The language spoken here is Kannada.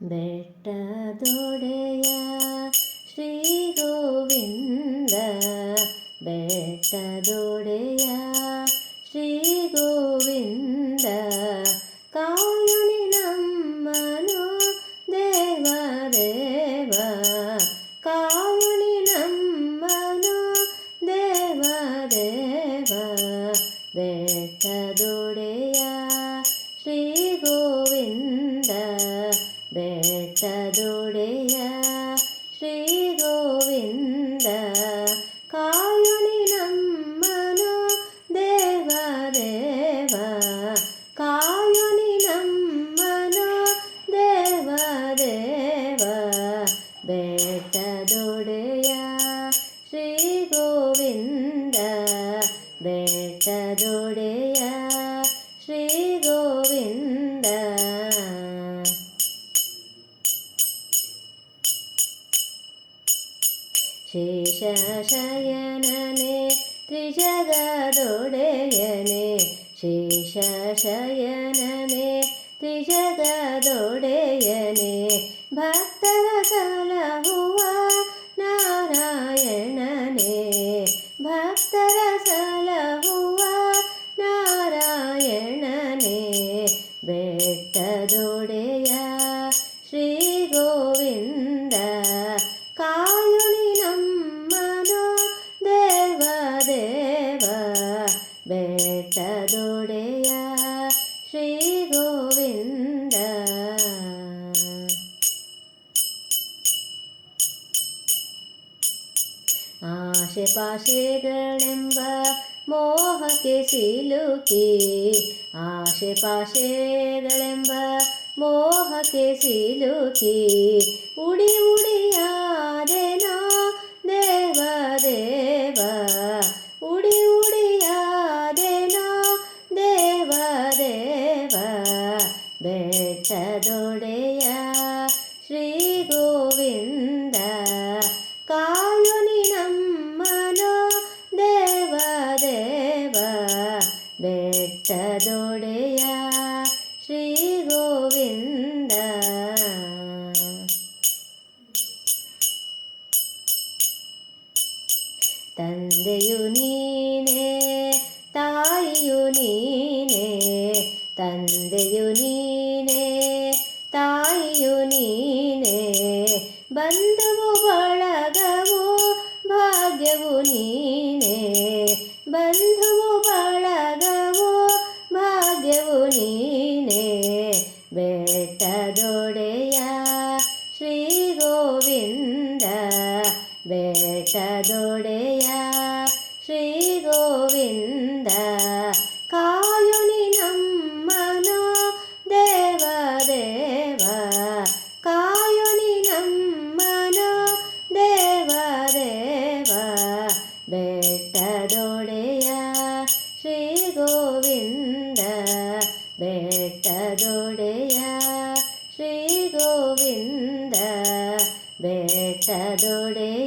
ಬೆಟ್ಟದೊಡೆಯ ಶ್ರೀ ಗೋವಿಂದ, ಬೆಟ್ಟದೊಡೆಯ ಶ್ರೀ ಗೋವಿಂದ, ಕಾಯುನಿ ನಮ್ಮನು ದೇವ ದೇವ, ಕಾಯುನಿ ನಮ್ಮನು ದೇವ ದೇವ, ಬೆಟ್ಟದೊಡೆಯ ಶ್ರೀ ಗೋವಿಂದ, ಬೆಟ್ಟದೊಡೆಯ ಶ್ರೀ ಗೋವಿಂದ, ಕಾಯುನಿ ನಮ್ಮನು ದೇವ ದೇವ, ಕಾಯುನಿ ನಮ್ಮನು ದೇವ ದೇವ, ಬೆಟ್ಟದೊಡೆಯ ಶ್ರೀ ಗೋವಿಂದ, ಬೆಟ್ಟದೊಡೆಯ ಶ್ರೀ ಗೋವಿಂದ. ಶೇಷಶಯನನೆ ತ್ರಿಜಗದೊಡೆಯನೆ, ಶೇಷಶಯನನೆ ತ್ರಿಜಗದೊಡೆಯನೆ, ಭಕ್ತರ ಸಲಹುವ ನಾರಾಯಣನೆ, ಭಕ್ತರ ಸಲಹುವ ನಾರಾಯಣನೆ, ಬೆಟ್ಟದೊಡೆಯ ಶ್ರೀ ಗೋವಿಂದ, ಕಾಯುನಿ ನಮ್ಮನು ದೇವ ದೇವ, ಬೆಟ್ಟದೊಡೆಯ ಶ್ರೀ ಗೋವಿಂದ. ಆಶೆ ಪಾಶೆಗಳೆಂಬ ಮೋಹಕ್ಕೆ ಸಿಲುಕಿ, ಆಶೆ ಪಾಶೆಗಳೆಂಬ ಮೋಹಕ್ಕೆ ಸಿಲುಕಿ, ಉಡಿ ಉಡಿಯಾದೆನೋ ದೇವ ದೇವ, ಉಡಿ ಉಡಿಯಾದೆನೋ ದೇವ ದೇವ, ಬೆಟ್ಟದೊಡೆಯ ಶ್ರೀ ಗೋವಿಂದ, ಕಾಯುನಿ ನಮ್ಮನು ದೇವ ದೇವ, ಬೆಟ್ಟದೊಡೆಯ ಶ್ರೀ ಗೋವಿಂದ. ತಂದೆಯು ನೀನೇ ತಾಯಿಯು ನೀನೇ, ತಂದೆಯು ನೀನೇ ತಾಯಿಯು ನೀನೇ, ಬಂಧುವು ಬಳಗವು ಭಾಗ್ಯವು ನೀನೇ, ಬಂಧುವು ಬಳಗವು ಭಾಗ್ಯವು ನೀನೇ, ಬೆಟ್ಟದೊಡೆಯ ಶ್ರೀ ಗೋವಿಂದ, ಬೆಟ್ಟದೊಡೆಯ ಶ್ರೀ ಗೋವಿಂದ, ಕಾಯುನಿ ನಮ್ಮನು ದೇವ ದೇವ, ಕಾಯುನಿ ನಮ್ಮನು ದೇವ ದೇವ, ಬೆಟ್ಟದೊಡೆಯ ಶ್ರೀ ಗೋವಿಂದ, ಬೆಟ್ಟದೊಡೆಯ ಶ್ರೀ ಗೋವಿಂದ, ಬೆಟ್ಟದೊಡೆಯ